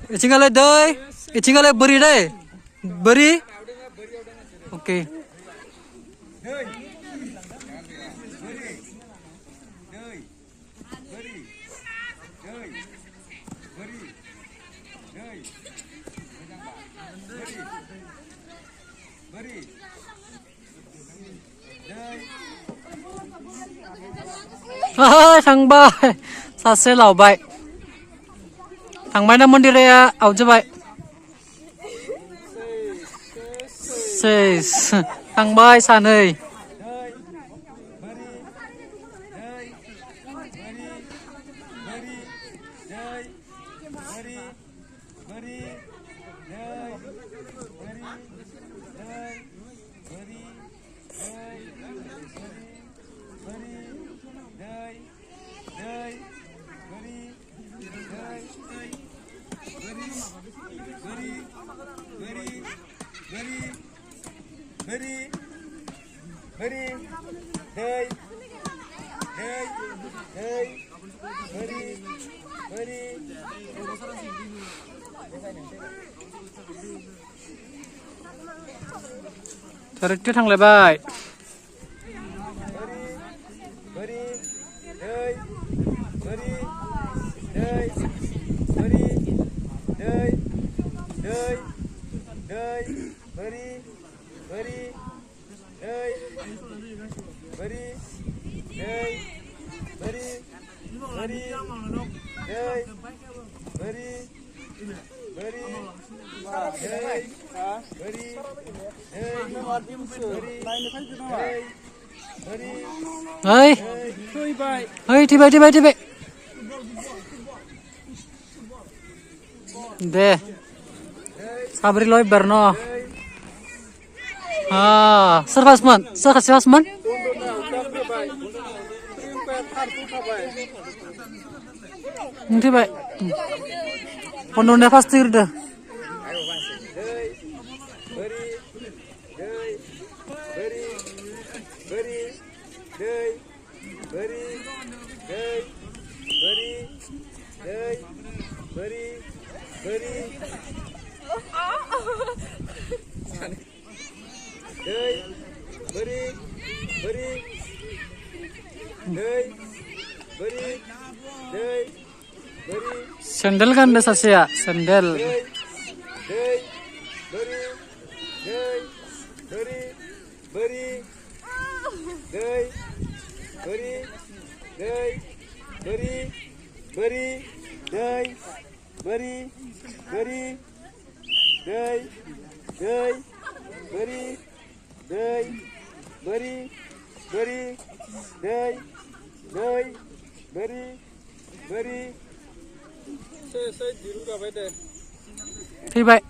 Itinggalai doi, itinggalai beri deh, beri. Oke. थांबाय सासे लावबाय थांबाय ना मन्दिरा आवजोबाय सेस थांबाय सानै Tarik थांलायबाय Hei, hei, tiba. Deh, sabri loy berno. Servasman. Tiba. Pondoknya pasti udah. Sandal kan ada sasia, sandal. Tiba.